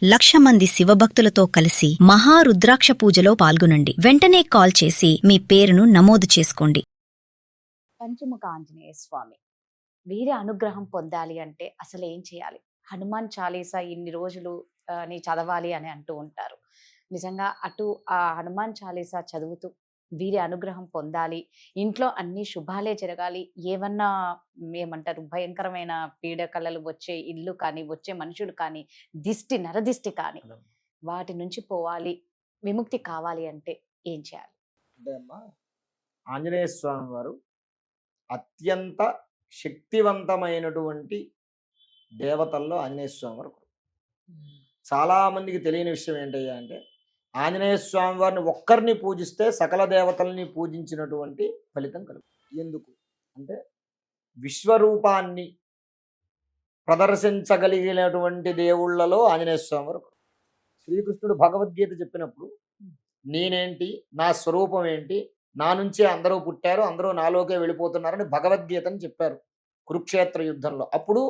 1,00,000 మంది శివభక్తులతో కలిసి మహారుద్రాక్ష పూజలో పాల్గొనండి. వెంటనే కాల్ చేసి మీ పేరును నమోదు చేసుకోండి. పంచముఖ ఆంజనేయ స్వామి వీరి అనుగ్రహం పొందాలి అంటే అసలు ఏం చేయాలి? హనుమాన్ చాలీసా ఇన్ని రోజులు నీ చదవాలి అని అంటూ ఉంటారు. నిజంగా అటు ఆ హనుమాన్ చాలీసా చదువుతూ వీరి అనుగ్రహం పొందాలి, ఇంట్లో అన్ని శుభాలే జరగాలి, ఏమన్నా ఏమంటారు భయంకరమైన పీడకలలు వచ్చే ఇల్లు కానీ, వచ్చే మనుషులు కానీ, నరదిష్టి కానీ వాటి నుంచి పోవాలి, విముక్తి కావాలి అంటే ఏం చేయాలి? అంటే అమ్మా, ఆంజనేయ స్వామి వారు అత్యంత శక్తివంతమైనటువంటి దేవతల్లో ఆంజనేయ స్వామి వారు చాలా మందికి తెలియని విషయం ఏంటయ్యా అంటే, ఆంజనేయ స్వామి వారిని ఒక్కరిని పూజిస్తే సకల దేవతల్ని పూజించినటువంటి ఫలితం కలుగుతుంది. ఎందుకు అంటే విశ్వరూపాన్ని ప్రదర్శించగలిగినటువంటి దేవుళ్లలో ఆంజనేయ స్వామి వారు. శ్రీకృష్ణుడు భగవద్గీత చెప్పినప్పుడు నేనేంటి, నా స్వరూపం ఏంటి, నా నుంచే అందరూ పుట్టారు, అందరూ నాలోకే వెళ్ళిపోతున్నారని భగవద్గీతని చెప్పారు కురుక్షేత్ర యుద్ధంలో. అప్పుడు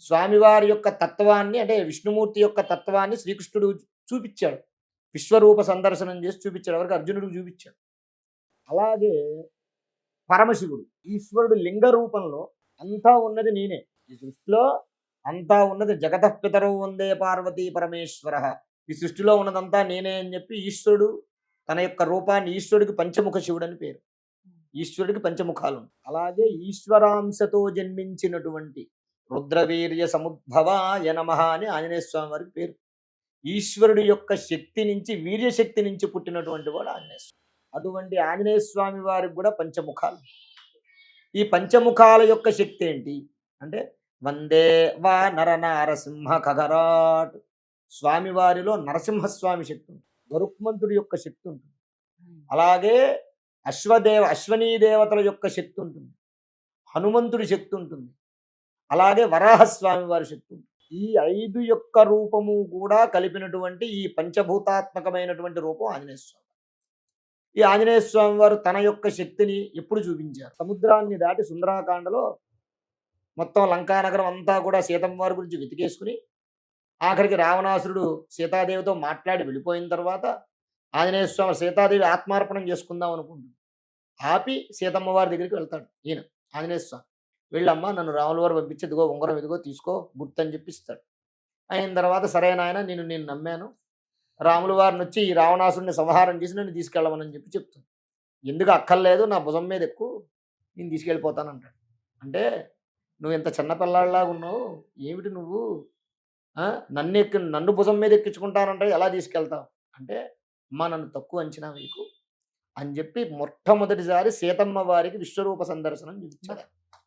స్వామివారి యొక్క తత్వాన్ని, అంటే విష్ణుమూర్తి యొక్క తత్వాన్ని శ్రీకృష్ణుడు చూపించాడు, విశ్వరూప సందర్శనం చేసి చూపించాడు, ఎవరికి అర్జునుడికి చూపించాడు. అలాగే పరమశివుడు ఈశ్వరుడు లింగ రూపంలో అంతా ఉన్నది నేనే, ఈ సృష్టిలో అంతా ఉన్నది జగతఃపితరౌ వందే పార్వతీ పరమేశ్వర, ఈ సృష్టిలో ఉన్నదంతా నేనే అని చెప్పి ఈశ్వరుడు తన యొక్క రూపాన్ని, ఈశ్వరుడికి పంచముఖ శివుడు అని పేరు, ఈశ్వరుడికి పంచముఖాలు. అలాగే ఈశ్వరాంశతో జన్మించినటువంటి రుద్రవీర్య సముద్భవాయ నమః అని ఆంజనేయ స్వామి వారికి పేరు. ఈశ్వరుడి యొక్క శక్తి నుంచి, వీర్యశక్తి నుంచి పుట్టినటువంటి వాడు ఆంజనేయ స్వామి. అటువంటి ఆంజనేయ స్వామి వారికి కూడా పంచముఖాలు. ఈ పంచముఖాల యొక్క శక్తి ఏంటి అంటే వందే వా నరనారసింహ ఖగరాట్, స్వామివారిలో నరసింహస్వామి శక్తి ఉంటుంది, గరుక్మంతుడి యొక్క శక్తి ఉంటుంది, అలాగే అశ్వనీ దేవతల యొక్క శక్తి ఉంటుంది, హనుమంతుడి శక్తి ఉంటుంది, అలాగే వరాహస్వామి వారి శక్తి ఉంటుంది. ఈ 5 యొక్క రూపము కూడా కలిపినటువంటి ఈ పంచభూతాత్మకమైనటువంటి రూపం ఆంజనేయ స్వామి. ఈ ఆంజనేయ స్వామి వారు తన యొక్క శక్తిని ఎప్పుడు చూపించారు? సముద్రాన్ని దాటి సుందరాకాండలో మొత్తం లంకానగరం అంతా కూడా సీతమ్మ వారి గురించి వెతికేసుకుని ఆఖరికి రావణాసురుడు సీతాదేవితో మాట్లాడి వెళ్ళిపోయిన తర్వాత ఆంజనేయ స్వామి సీతాదేవి ఆత్మార్పణం చేసుకుందాం అనుకుంటుంది. ఆపి సీతమ్మ వారి దగ్గరికి వెళ్తాడు ఈయన ఆంజనేయ స్వామి. వెళ్ళమ్మా, నన్ను రాముల వారు పంపించి ఇదిగో ఉంగరం, ఇదిగో తీసుకో, గుర్తు అని చెప్పిస్తాడు. అయిన తర్వాత సరైన ఆయన నేను నమ్మాను, రాముల వారిని వచ్చి ఈ రావణాసురుడిని సంహారం చేసి నన్ను తీసుకెళ్ళమని చెప్తుంది. ఎందుకు అక్కర్లేదు, నా భుజం మీద ఎక్కువ, నేను తీసుకెళ్ళిపోతానంటాడు. అంటే నువ్వు ఇంత చిన్నపిల్లాడిలాగా ఉన్నావు, ఏమిటి నువ్వు నన్ను భుజం మీద ఎక్కించుకుంటానంటే ఎలా తీసుకెళ్తావు అంటే, అమ్మా నన్ను తక్కువ అంచనా వేయకు అని చెప్పి మొట్టమొదటిసారి సీతమ్మ వారికి విశ్వరూప సందర్శనం చూపించాడు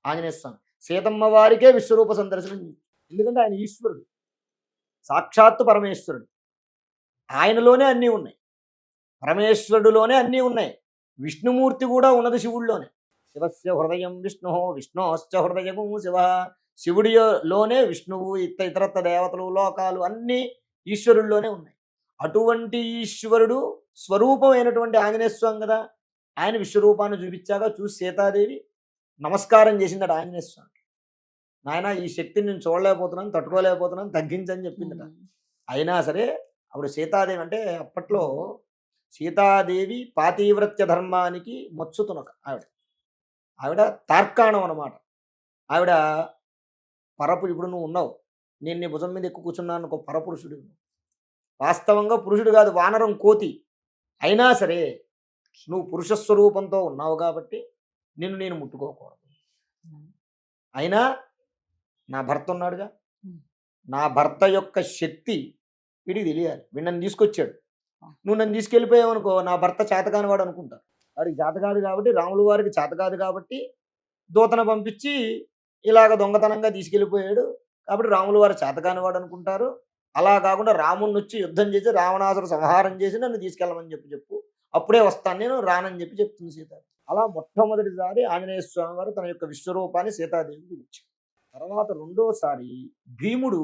ఆంజనేయ స్వామి. సీతమ్మ వారికే విశ్వరూప సందర్శనం, ఎందుకంటే ఆయన ఈశ్వరుడు, సాక్షాత్తు పరమేశ్వరుడు, ఆయనలోనే అన్నీ ఉన్నాయి, పరమేశ్వరుడులోనే అన్నీ ఉన్నాయి. విష్ణుమూర్తి కూడా ఉన్నది శివుడిలోనే. శివస్య హృదయం విష్ణు, విష్ణోశ్చ హృదయము శివ, శివుడిలోనే విష్ణువు, ఇతరత్ర దేవతలు, లోకాలు అన్నీ ఈశ్వరుల్లోనే ఉన్నాయి. అటువంటి ఈశ్వరుడు స్వరూపమైనటువంటి ఆంజనేయ స్వామి కదా, ఆయన విశ్వరూపాన్ని చూపించాక చూసి సీతాదేవి నమస్కారం చేసిందట ఆంజనేయ స్వామి. నాయన ఈ శక్తిని నేను చూడలేకపోతున్నాను, తట్టుకోలేకపోతున్నాను, తగ్గించని చెప్పిందట. అయినా సరే అప్పుడు సీతాదేవి, అంటే అప్పట్లో సీతాదేవి పాతివ్రత్య ధర్మానికి మచ్చుతునక ఆవిడ తార్కాణం అన్నమాట. ఆవిడ ఇప్పుడు నువ్వు ఉన్నావు, నేను నీ భుజం మీద ఎక్కువ కూర్చున్నాను అనుకో, పరపురుషుడు, వాస్తవంగా పురుషుడు కాదు, వానరం, కోతి. అయినా సరే నువ్వు పురుషస్వరూపంతో ఉన్నావు కాబట్టి నేను ముట్టుకోకూడదు. అయినా నా భర్త ఉన్నాడుగా, నా భర్త యొక్క శక్తి వీడికి తెలియాలి, వీడు నన్ను తీసుకొచ్చాడు, నువ్వు నన్ను తీసుకెళ్ళిపోయావు అనుకో, నా భర్త చేతకాని వాడు అనుకుంటాడు. వాడికి చేత కాదు కాబట్టి, రాముల వారికి చేత కాదు కాబట్టి దూతను పంపించి ఇలాగ దొంగతనంగా తీసుకెళ్ళిపోయాడు కాబట్టి రాముల వారు చేతకాని వాడు అనుకుంటారు. అలా కాకుండా రాముడిని వచ్చి యుద్ధం చేసి రావణాసురు సంహారం చేసి నన్ను తీసుకెళ్ళమని చెప్పు, అప్పుడే వస్తాను, నేను రానని చెప్తుంది సీత. అలా మొట్టమొదటిసారి ఆంజనేయ స్వామి వారు తన యొక్క విశ్వరూపాన్ని సీతాదేవికి ఇచ్చారు. తర్వాత రెండోసారి భీముడు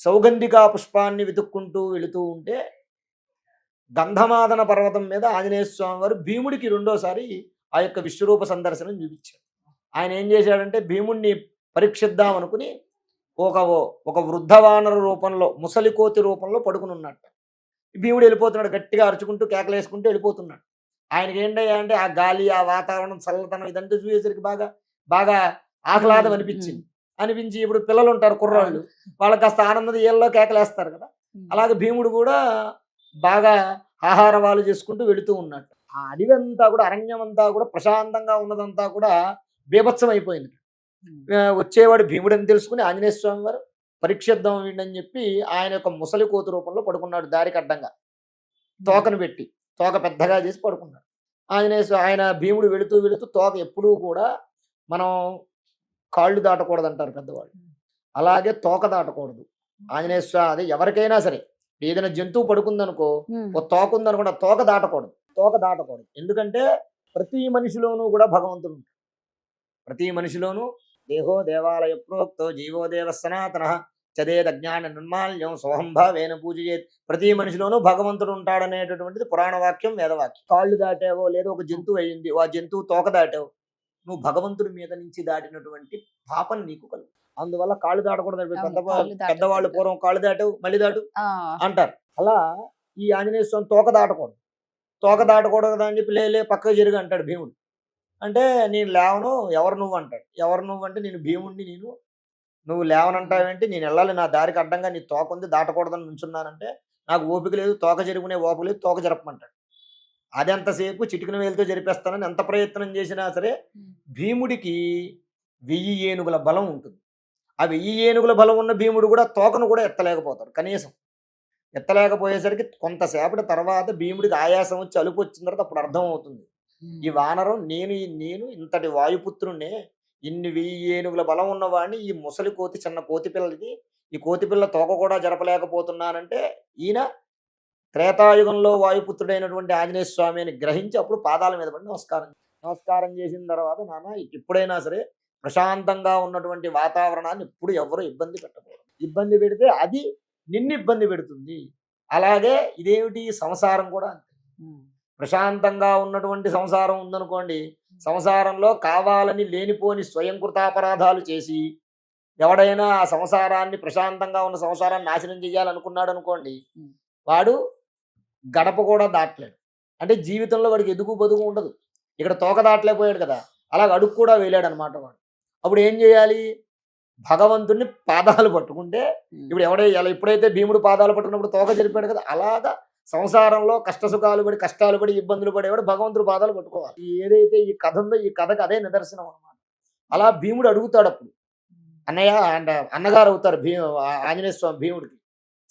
సౌగంధికా పుష్పాన్ని వెతుక్కుంటూ వెళుతూ ఉంటే గంధమాదన పర్వతం మీద ఆంజనేయ స్వామి వారు భీముడికి రెండోసారి ఆ యొక్క విశ్వరూప సందర్శనం చూపించారు. ఆయన ఏం చేశాడంటే భీముడిని పరీక్షిద్దాం అనుకుని ఒక వృద్ధ వానర రూపంలో, ముసలి కోతి రూపంలో పడుకుని ఉన్నట్ట. భీముడు వెళ్ళిపోతున్నాడు, గట్టిగా అరుచుకుంటూ కేకలు వేసుకుంటూ వెళ్ళిపోతున్నాడు. ఆయనకి ఏంటయ్యా అంటే ఆ గాలి, ఆ వాతావరణం, చల్లతనం ఇదంతా చూసేసరికి బాగా బాగా ఆహ్లాదం అనిపించి ఇప్పుడు పిల్లలు ఉంటారు కుర్రాళ్ళు, వాళ్ళకి కాస్త ఆనందం ఏళ్ళలో కేకలేస్తారు కదా, అలాగే భీముడు కూడా బాగా ఆహారవాలు చేసుకుంటూ వెళుతూ ఉన్నట్టు. ఆ అడవి అంతా కూడా, అరణ్యం అంతా కూడా, ప్రశాంతంగా ఉన్నదంతా కూడా బీభత్సం అయిపోయింది. వచ్చేవాడు భీముడు అని తెలుసుకుని ఆంజనేయ స్వామి వారు పరీక్షిద్దాం వీడని చెప్పి ఆయన యొక్క ముసలి కోతి రూపంలో పడుకున్నాడు. దారికి అడ్డంగా తోకను పెట్టి, తోక పెద్దగా చేసి పడుకున్నాడు. ఆయన భీముడు వెళుతూ వెళుతూ తోక ఎప్పుడూ కూడా మనం కాళ్ళు దాటకూడదు అంటారు పెద్దవాళ్ళు, అలాగే తోక దాటకూడదు. ఆంజనేయ స్వామి అదే ఎవరికైనా సరే ఏదైనా జంతువు పడుకుందనుకో, ఓ తోక ఉందనుకోండి, తోక దాటకూడదు. ఎందుకంటే ప్రతి మనిషిలోనూ కూడా భగవంతుడు ఉంటాడు. ప్రతి మనిషిలోనూ దేహో దేవాలయ ప్రోక్తో జీవో దేవ సనాతన చదేద జ్ఞాన నిర్మాల్యం సోహంభావేన పూజయేత్. ప్రతి మనిషిలోనూ భగవంతుడు ఉంటాడనేటటువంటిది పురాణ వాక్యం, వేదవాక్యం. కాళ్ళు దాటావో లేదా ఒక జంతువు అయింది, ఆ జంతువు తోక దాటావు, నువ్వు భగవంతుడి మీద నుంచి దాటినటువంటి పాపం నీకు కలుగు. అందువల్ల కాళ్ళు దాటకూడదు. పెద్దవాళ్ళు పూర్వం కాళ్ళు దాటావు మళ్ళీ దాటు అంటారు. అలా ఈ ఆంజనేయ స్వామి తోక దాటకూడదు కదా అని చెప్పి లే పక్కకు జరిగి అంటాడు భీముడు. అంటే నేను లేవను, ఎవరు నువ్వు అంటాడు. ఎవరు నువ్వు అంటే నేను భీముడిని, నువ్వు లేవనంటావేంటి, నేను వెళ్ళాలి, నా దారికి అడ్డంగా నీ తోక ఉంది, దాటకూడదని నుంచున్నానంటే నాకు ఓపిక లేదు, తోక జరుపుకునే ఓపిక లేదు, తోక జరపమంటాడు. అది ఎంతసేపు చిటికిన వేలుతో జరిపేస్తానని ఎంత ప్రయత్నం చేసినా సరే భీముడికి 1000 ఏనుగుల బలం ఉంటుంది. ఆ 1000 ఏనుగుల బలం ఉన్న భీముడు కూడా తోకను కూడా ఎత్తలేకపోతాడు. కనీసం ఎత్తలేకపోయేసరికి కొంతసేపటి తర్వాత భీముడికి ఆయాసం వచ్చి అలుపు వచ్చిన తర్వాత అప్పుడు అర్థం అవుతుంది, ఈ వానరం నేను ఇంతటి వాయుపుత్రుణ్ణే, ఇన్ని 1000 ఏనుగుల బలం ఉన్నవాడిని, ఈ ముసలి కోతి చిన్న కోతి పిల్లది, ఈ కోతి పిల్ల తోక కూడా జరపలేకపోతున్నానంటే ఈయన త్రేతాయుగంలో వాయుపుత్రుడైనటువంటి ఆంజనేయ స్వామి అని గ్రహించి అప్పుడు పాదాల మీద పడి నమస్కారం చేసిన తర్వాత, నాన్న ఎప్పుడైనా సరే ప్రశాంతంగా ఉన్నటువంటి వాతావరణాన్ని ఎప్పుడు ఎవరు ఇబ్బంది పెట్టకూడదు. ఇబ్బంది పెడితే అది నిన్ను ఇబ్బంది పెడుతుంది. అలాగే ఇదేమిటి సంసారం కూడా అంతే. ప్రశాంతంగా ఉన్నటువంటి సంసారం ఉందనుకోండి, సంసారంలో కావాలని లేనిపోని స్వయంకృతాపరాధాలు చేసి ఎవడైనా ఆ సంసారాన్ని, ప్రశాంతంగా ఉన్న సంసారాన్ని నాశనం చేయాలనుకున్నాడు అనుకోండి, వాడు గడప కూడా దాటలేడు. అంటే జీవితంలో వాడికి ఎదుగు బదుగు ఉండదు. ఇక్కడ తోక దాటలేకపోయాడు కదా, అలాగ అడుగు కూడా వేలాడు అనమాట వాడు. అప్పుడు ఏం చేయాలి, భగవంతుడిని పాదాలు పట్టుకుంటే, ఇప్పుడు ఎప్పుడైతే భీముడు పాదాలు పట్టుకున్నప్పుడు తోక జరిపాడు కదా, అలాగా సంసారంలో కష్టాలు పడి ఇబ్బందులు పడేవాడు భగవంతుడు పాదాలు పట్టుకోవాలి. ఏదైతే ఈ కథ ఉందో ఈ కథకు అదే నిదర్శనం అనమాట. అలా భీముడు అడుగుతాడు అప్పుడు, అన్నయ్య అంటే అన్నగారు అవుతారు ఆంజనేయ స్వామి భీముడికి.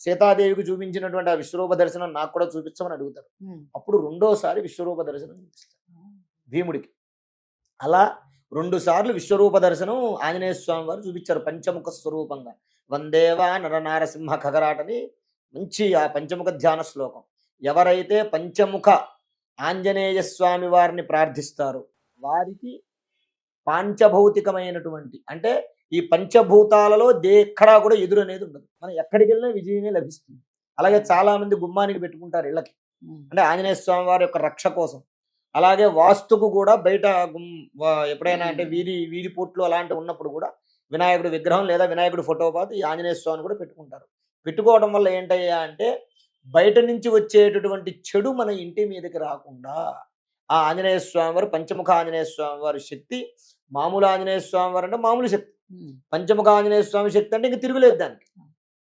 సీతాదేవికి చూపించినటువంటి ఆ విశ్వరూప దర్శనం నాకు కూడా చూపించమని అడుగుతారు. అప్పుడు రెండోసారి విశ్వరూప దర్శనం చూపిస్తారు భీముడికి. అలా 2 సార్లు విశ్వరూప దర్శనం ఆంజనేయ స్వామి వారు చూపించారు పంచముఖ స్వరూపంగా. వందేవా నరనారసింహ ఖగరాటని మంచి ఆ పంచముఖ ధ్యాన శ్లోకం. ఎవరైతే పంచముఖ ఆంజనేయ స్వామి వారిని ప్రార్థిస్తారో వారికి పాంచభౌతికమైనటువంటి, అంటే ఈ పంచభూతాలలో ఎక్కడా కూడా ఎదురు అనేది ఉండదు. మనం ఎక్కడికి వెళ్ళినా విజయమే లభిస్తుంది. అలాగే చాలా మంది గుమ్మానికి పెట్టుకుంటారు ఇళ్ళకి, అంటే ఆంజనేయ స్వామి వారి యొక్క రక్ష కోసం. అలాగే వాస్తుకు కూడా బయట ఎప్పుడైనా అంటే వీధి పోట్లు అలాంటివి ఉన్నప్పుడు కూడా వినాయకుడి విగ్రహం లేదా వినాయకుడి ఫోటో పాటు ఈ ఆంజనేయ స్వామిని కూడా పెట్టుకుంటారు. పెట్టుకోవడం వల్ల ఏంటయ్యా అంటే బయట నుంచి వచ్చేటటువంటి చెడు మన ఇంటి మీదకి రాకుండా ఆ ఆంజనేయ స్వామి వారు, పంచముఖ ఆంజనేయ స్వామి వారి శక్తి, మామూలు ఆంజనేయ స్వామి వారు అంటే మామూలు శక్తి, పంచముఖ ఆంజనేయ స్వామి శక్తి అంటే ఇంక తిరుగులేదు దానికి.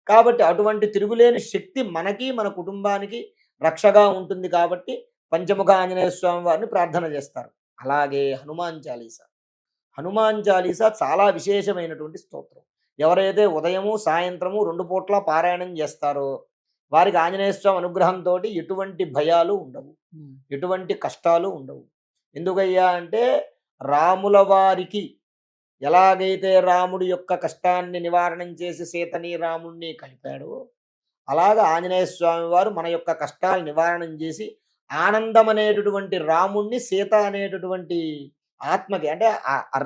కాబట్టి అటువంటి తిరుగులేని శక్తి మనకి మన కుటుంబానికి రక్షగా ఉంటుంది. కాబట్టి పంచముఖ ఆంజనేయ స్వామి వారిని ప్రార్థన చేస్తారు. అలాగే హనుమాన్ చాలీసా చాలా విశేషమైనటువంటి స్తోత్రం. ఎవరైతే ఉదయము సాయంత్రము 2 పూట్ల పారాయణం చేస్తారో వారికి ఆంజనేయ స్వామి అనుగ్రహంతో ఎటువంటి భయాలు ఉండవు, ఎటువంటి కష్టాలు ఉండవు. ఎందుకయ్యా అంటే రాముల వారికి ఎలాగైతే రాముడి యొక్క కష్టాన్ని నివారణం చేసి సీతని రాముణ్ణి కలిపాడో, అలాగా ఆంజనేయ స్వామి వారు మన యొక్క కష్టాలు నివారణం చేసి ఆనందం అనేటటువంటి రాముణ్ణి సీత అనేటటువంటి ఆత్మకి, అంటే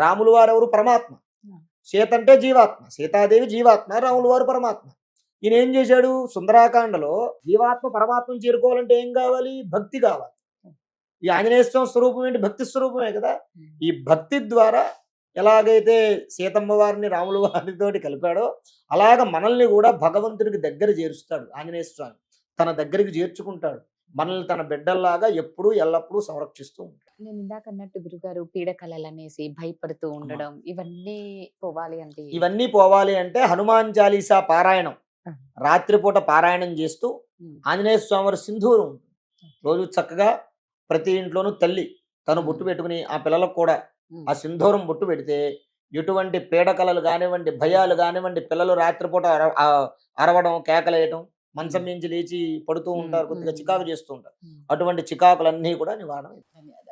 రాములు వారు ఎవరు? పరమాత్మ. సీత అంటే జీవాత్మ, సీతాదేవి జీవాత్మ, రాములు వారు పరమాత్మ. ఈయన ఏం చేశాడు? సుందరాకాండలో జీవాత్మ పరమాత్మను చేరుకోవాలంటే ఏం కావాలి? భక్తి కావాలి. ఈ ఆంజనేయ స్వామి స్వరూపం ఏంటి? భక్తి స్వరూపమే కదా. ఈ భక్తి ద్వారా ఎలాగైతే సీతమ్మ వారిని రాముల వారితోటి కలిపాడో అలాగ మనల్ని కూడా భగవంతుడికి దగ్గర చేరుస్తాడు ఆంజనేయ స్వామి. తన దగ్గరికి చేర్చుకుంటాడు. మనల్ని తన బిడ్డల్లాగా ఎప్పుడూ ఎల్లప్పుడూ సంరక్షిస్తూ ఉంటాడు. నేను ఇందాక అన్నట్టు గురుగారు పీడకలలు అనేసి భయపడుతూ ఉండడం ఇవన్నీ పోవాలి అంటే ఇవన్నీ పోవాలి అంటే హనుమాన్ చాలీసా పారాయణం ఆ. రాత్రిపూట పారాయణం చేస్తూ ఉమ్. ఆంజనేయ స్వామి వారి సింధూరం ఉంటుంది. రోజు చక్కగా ప్రతి ఇంట్లోనూ తల్లి తను బొట్టు పెట్టుకుని ఆ పిల్లలకు కూడా ఉమ్. ఆ సింధూరం బొట్టు పెడితే ఎటువంటి పీడకలలు కానివ్వండి, భయాలు కానివ్వండి, పిల్లలు రాత్రిపూట అరవడం, కేకలేయటం, మంచం నుంచి లేచి పడుతూ ఉంటారు, కొద్దిగా చికాకు చేస్తూ ఉంటారు. అటువంటి చికాకులన్నీ కూడా నివారణ అవుతాయి. ధన్యవాదాలు.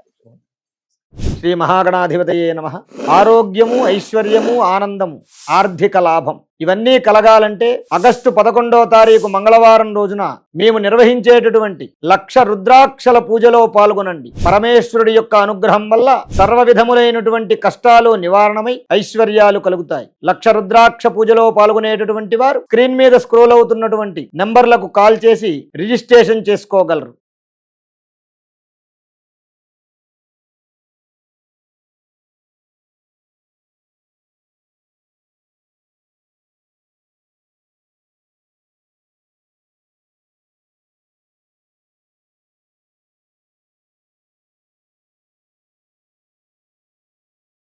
శ్రీ మహాగణాధిపతయే నమః. ఆరోగ్యము, ఐశ్వర్యము, ఆనందము, ఆర్థిక లాభం ఇవన్నీ కలగాలంటే ఆగస్టు 11వ తారీఖు మంగళవారం రోజున మేము నిర్వహించేటటువంటి 1,00,000 రుద్రాక్షల పూజలో పాల్గొనండి. పరమేశ్వరుడి యొక్క అనుగ్రహం వల్ల సర్వ విధములైనటువంటి కష్టాలు నివారణమై ఐశ్వర్యాలు కలుగుతాయి. 1,00,000 రుద్రాక్ష పూజలో పాల్గొనేటటువంటి వారు స్క్రీన్ మీద స్క్రోల్ అవుతున్నటువంటి నెంబర్లకు కాల్ చేసి రిజిస్ట్రేషన్ చేసుకోగలరు.